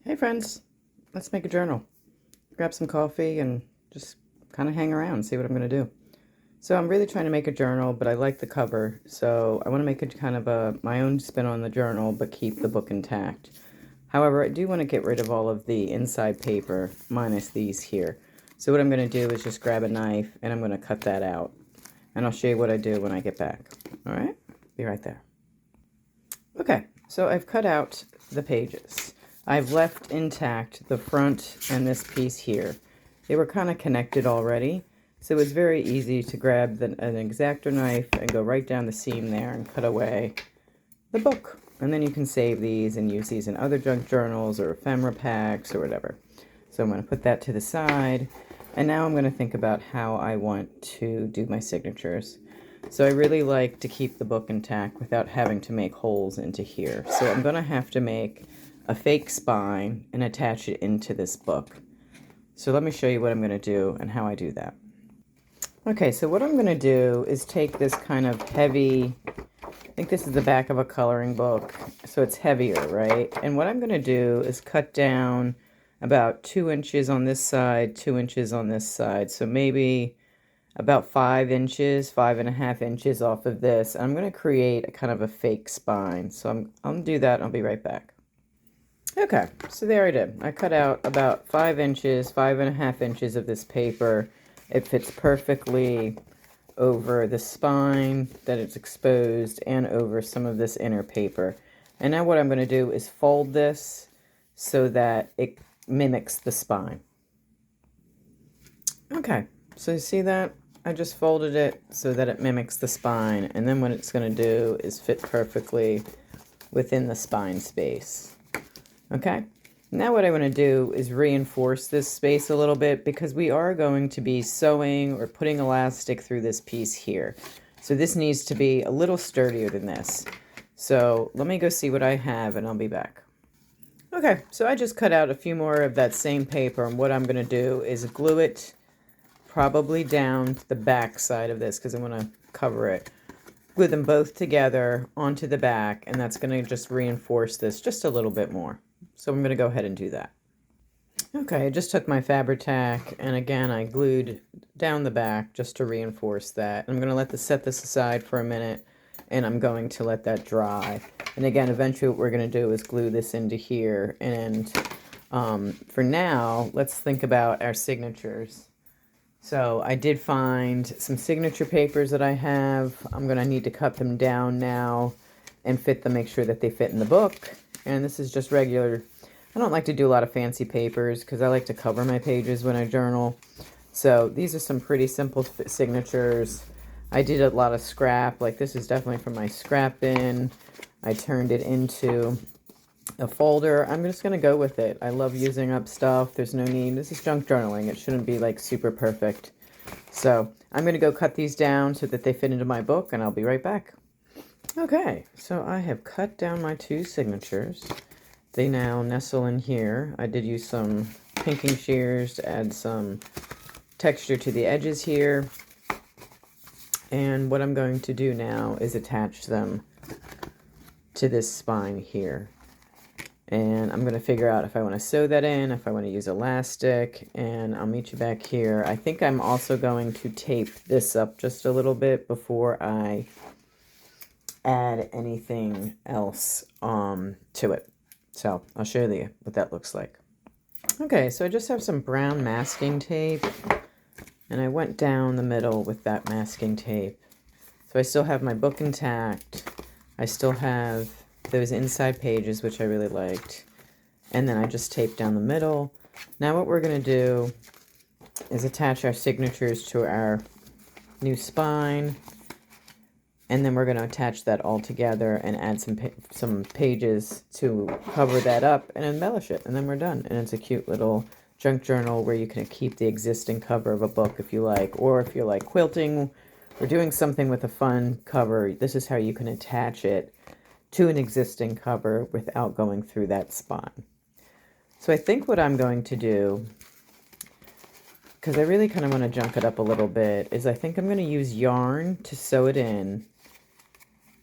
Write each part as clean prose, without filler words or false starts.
Hey friends, let's make a journal. Grab some coffee and just kind of hang around and see what I'm going to do. So I'm really trying to make a journal, but I like the cover, so I want to make it kind of my own spin on the journal, but keep the book intact. However, I do want to get rid of all of the inside paper, minus these here. So what I'm going to do is just grab a knife and I'm going to cut that out. And I'll show you what I do when I get back. All right? Be right there. Okay, so I've cut out the pages. I've left intact the front and this piece here. They were kind of connected already, so it was very easy to grab an X-Acto knife and go right down the seam there and cut away the book. And then you can save these and use these in other junk journals or ephemera packs or whatever. So I'm going to put that to the side. And now I'm going to think about how I want to do my signatures. So I really like to keep the book intact without having to make holes into here. So I'm going to have to make a fake spine and attach it into this book. So let me show you what I'm going to do and how I do that. Okay, so what I'm going to do is take this kind of heavy, I think this is the back of a coloring book, so it's heavier, right? And what I'm going to do is cut down about 2 inches on this side, 2 inches on this side. So maybe about 5 inches, 5.5 inches off of this. I'm going to create a kind of a fake spine. So I'll do that and I'll be right back. Okay, so there I did. I cut out about 5 inches, 5.5 inches of this paper. It fits perfectly over the spine that it's exposed and over some of this inner paper. And now what I'm going to do is fold this so that it mimics the spine. Okay, so you see that? I just folded it so that it mimics the spine, and then what it's going to do is fit perfectly within the spine space. Okay, now what I want to do is reinforce this space a little bit because we are going to be sewing or putting elastic through this piece here. So this needs to be a little sturdier than this. So let me go see what I have and I'll be back. Okay, so I just cut out a few more of that same paper, and what I'm going to do is glue it probably down the back side of this because I want to cover it. Glue them both together onto the back, and that's going to just reinforce this just a little bit more. So I'm going to go ahead and do that. Okay, I just took my Fabri-Tac, and again I glued down the back just to reinforce that. I'm going to set this aside for a minute, and I'm going to let that dry. And again, eventually what we're going to do is glue this into here. And for now, let's think about our signatures. So I did find some signature papers that I have. I'm going to need to cut them down now and fit them, make sure that they fit in the book. And this is just regular. I don't like to do a lot of fancy papers because I like to cover my pages when I journal. So these are some pretty simple signatures. I did a lot of scrap. Like this is definitely from my scrap bin. I turned it into a folder. I'm just going to go with it. I love using up stuff. There's no need. This is junk journaling. It shouldn't be like super perfect. So I'm going to go cut these down so that they fit into my book, and I'll be right back. Okay, so I have cut down my 2 signatures. They now nestle in here. I did use some pinking shears to add some texture to the edges here. And what I'm going to do now is attach them to this spine here. And I'm going to figure out if I want to sew that in, if I want to use elastic, and I'll meet you back here. I think I'm also going to tape this up just a little bit before I add anything else to it. So I'll show you what that looks like. Okay, so I just have some brown masking tape, and I went down the middle with that masking tape. So I still have my book intact. I still have those inside pages, which I really liked. And then I just taped down the middle. Now what we're going to do is attach our signatures to our new spine. And then we're going to attach that all together and add some pages to cover that up and embellish it. And then we're done. And it's a cute little junk journal where you can keep the existing cover of a book if you like. Or if you're like quilting or doing something with a fun cover, this is how you can attach it to an existing cover without going through that spine. So I think what I'm going to do, because I really kind of want to junk it up a little bit, is I think I'm going to use yarn to sew it in.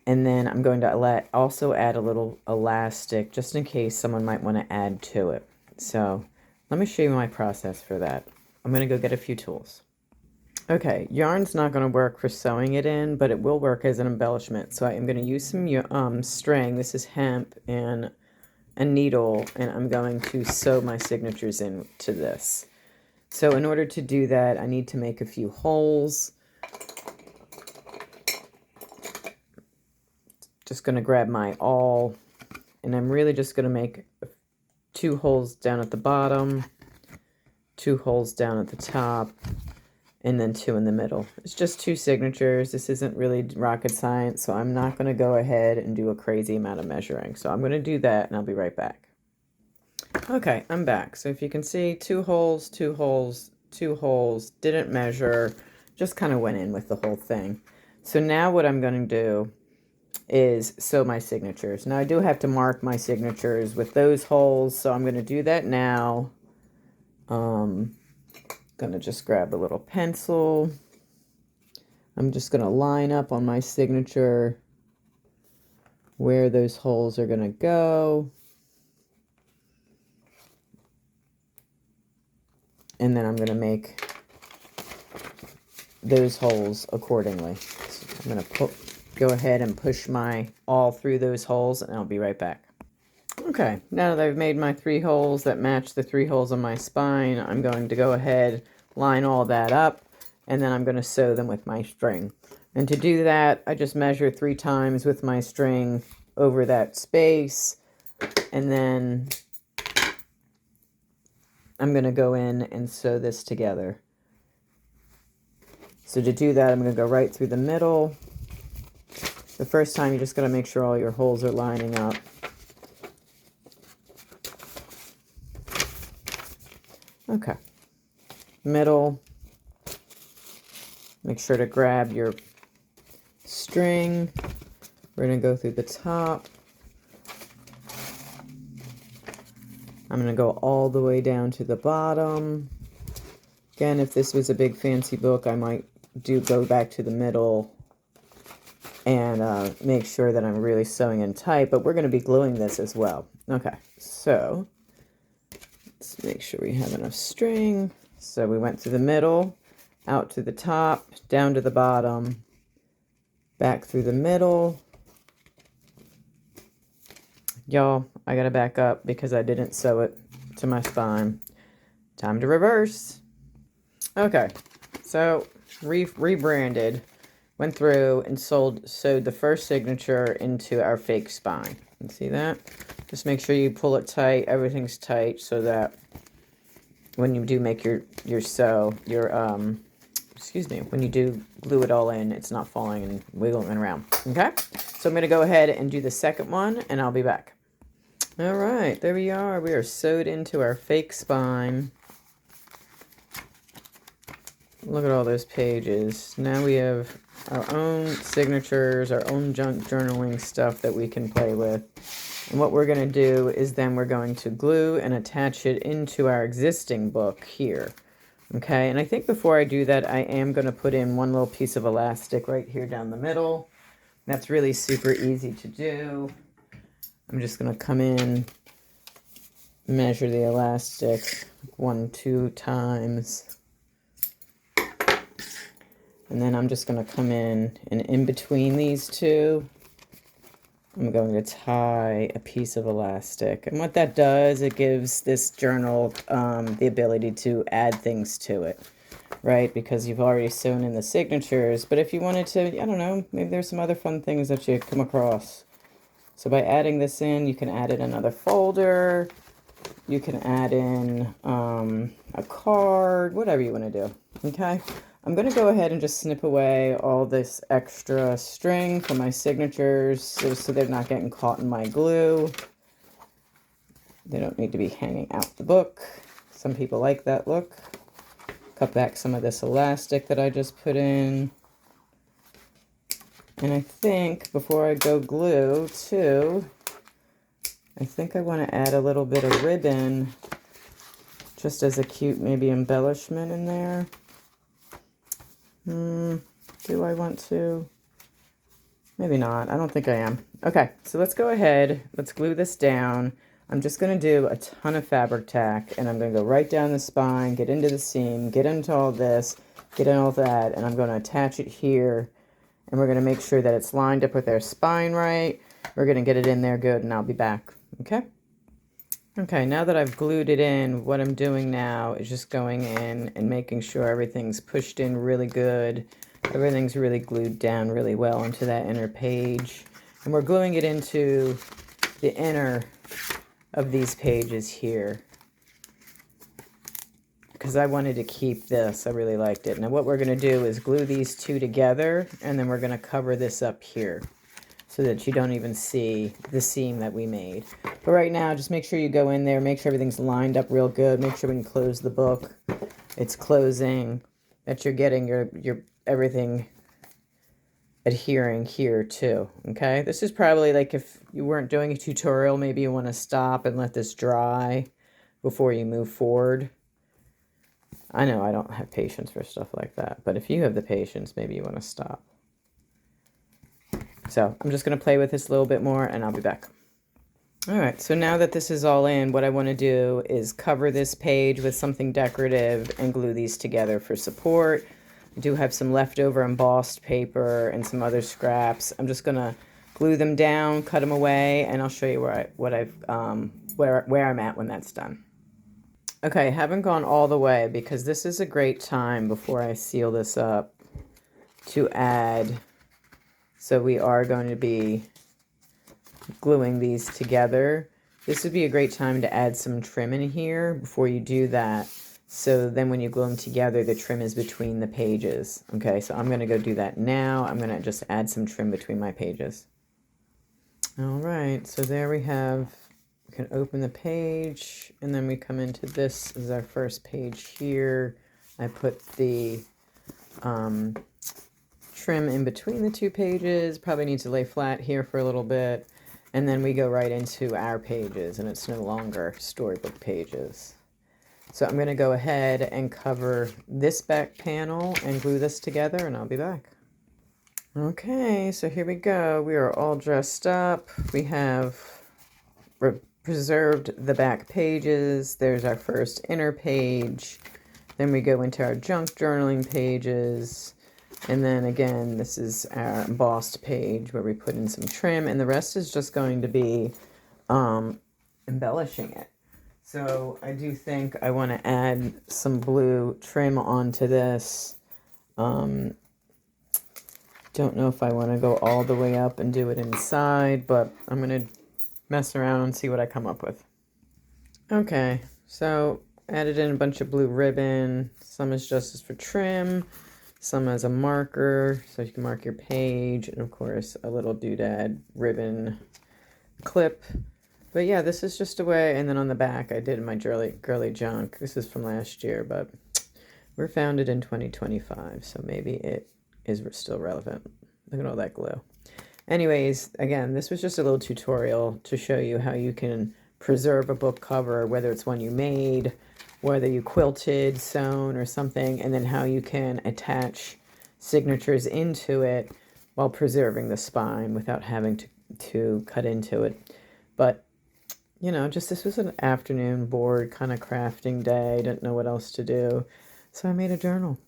And then I'm going to also add a little elastic just in case someone might want to add to it. So let me show you my process for that. I'm going to go get a few tools. Okay, yarn's not going to work for sewing it in, but it will work as an embellishment. So I am going to use some string. This is hemp and a needle, and I'm going to sew my signatures into this. So in order to do that, I need to make a few holes. Just going to grab my awl, and I'm really just going to make 2 holes down at the bottom, 2 holes down at the top, and then 2 in the middle. It's just 2 signatures. This isn't really rocket science, so I'm not going to go ahead and do a crazy amount of measuring. So I'm going to do that, and I'll be right back. Okay, I'm back. So if you can see, 2 holes, 2 holes, 2 holes, didn't measure, just kind of went in with the whole thing. So now what I'm going to do is sew my signatures. Now I do have to mark my signatures with those holes, so I'm going to do that now. Gonna just grab a little pencil. I'm just gonna line up on my signature where those holes are gonna go. And then I'm gonna make those holes accordingly. So I'm gonna go ahead and push my awl through those holes, and I'll be right back. Okay, now that I've made my 3 holes that match the 3 holes on my spine, I'm going to go ahead, line all that up, and then I'm going to sew them with my string. And to do that, I just measure 3 times with my string over that space, and then I'm going to go in and sew this together. So to do that, I'm going to go right through the middle. The first time, you just got to make sure all your holes are lining up. Okay, middle, make sure to grab your string. We're going to go through the top. I'm going to go all the way down to the bottom. Again, if this was a big fancy book, I might go back to the middle and make sure that I'm really sewing in tight, but we're going to be gluing this as well. Okay, so let's make sure we have enough string. So we went through the middle, out to the top, down to the bottom, back through the middle. Y'all, I gotta back up because I didn't sew it to my spine. Time to reverse. Okay, so rebranded, went through and sewed the first signature into our fake spine. You see that? Just make sure you pull it tight. Everything's tight so that when you do make your when you do glue it all in, it's not falling and wiggling around. Okay? So I'm going to go ahead and do the second one, and I'll be back. All right, there we are. We are sewed into our fake spine. Look at all those pages. Now we have our own signatures, our own junk journaling stuff that we can play with. And what we're going to do is then we're going to glue and attach it into our existing book here. Okay, and I think before I do that, I am going to put in one little piece of elastic right here down the middle. That's really super easy to do. I'm just going to come in, measure the elastic 1-2 times. And then I'm just going to come in between these two, I'm going to tie a piece of elastic. And what that does, it gives this journal the ability to add things to it, right? Because you've already sewn in the signatures. But if you wanted to, I don't know, maybe there's some other fun things that you come across. So by adding this in, you can add in another folder. You can add in a card, whatever you want to do, okay? I'm going to go ahead and just snip away all this extra string from my signatures so they're not getting caught in my glue. They don't need to be hanging out the book. Some people like that look. Cut back some of this elastic that I just put in. And I think before I go glue too, I think I want to add a little bit of ribbon just as a cute maybe embellishment in there. Do I want to? Maybe not. I don't think I am. Okay, so let's go ahead. Let's glue this down. I'm just going to do a ton of fabric tack, and I'm going to go right down the spine, get into the seam, get into all this, get in all that, and I'm going to attach it here, and we're going to make sure that it's lined up with our spine right. We're going to get it in there good, and I'll be back. Okay? Okay, now that I've glued it in, what I'm doing now is just going in and making sure everything's pushed in really good. Everything's really glued down really well into that inner page. And we're gluing it into the inner of these pages here, because I wanted to keep this. I really liked it. Now what we're going to do is glue these two together, and then we're going to cover this up here so that you don't even see the seam that we made. But right now, just make sure you go in there, make sure everything's lined up real good. Make sure when you close the book, it's closing, that you're getting your everything adhering here too. Okay, this is probably like if you weren't doing a tutorial, maybe you want to stop and let this dry before you move forward. I know I don't have patience for stuff like that, but if you have the patience, maybe you want to stop. So I'm just going to play with this a little bit more, and I'll be back. All right, so now that this is all in, what I want to do is cover this page with something decorative and glue these together for support. I do have some leftover embossed paper and some other scraps. I'm just going to glue them down, cut them away, and I'll show you where I'm at when that's done. Okay, I haven't gone all the way because this is a great time before I seal this up to add. So we are going to be gluing these together. This would be a great time to add some trim in here before you do that. So then when you glue them together, the trim is between the pages. Okay, so I'm going to go do that now. I'm going to just add some trim between my pages. All right, so there we have, we can open the page, and then we come into this is our first page here. I put the trim in between the two pages. Probably need to lay flat here for a little bit. And then we go right into our pages, and it's no longer storybook pages. So I'm going to go ahead and cover this back panel and glue this together, and I'll be back. Okay, so here we go. We are all dressed up. We have preserved the back pages. There's our first inner page. Then we go into our junk journaling pages. And then again, this is our embossed page where we put in some trim, and the rest is just going to be embellishing it. So I do think I want to add some blue trim onto this. Don't know if I want to go all the way up and do it inside, but I'm going to mess around and see what I come up with. Okay, so added in a bunch of blue ribbon. Some is just as for trim, some as a marker, so you can mark your page, and of course a little doodad ribbon clip. But yeah, this is just a way, and then on the back I did my girly junk. This is from last year, but we're founded in 2025, so maybe it is still relevant. Look at all that glue. Anyways, again, this was just a little tutorial to show you how you can preserve a book cover, whether it's one you made, whether you quilted, sewn, or something, and then how you can attach signatures into it while preserving the spine without having to cut into it. But, you know, just this was an afternoon bored kind of crafting day. Didn't know what else to do. So I made a journal.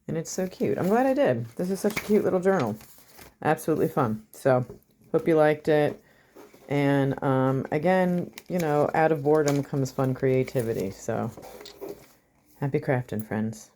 And it's so cute. I'm glad I did. This is such a cute little journal. Absolutely fun. So, hope you liked it. And, again, you know, out of boredom comes fun creativity. So, happy crafting, friends.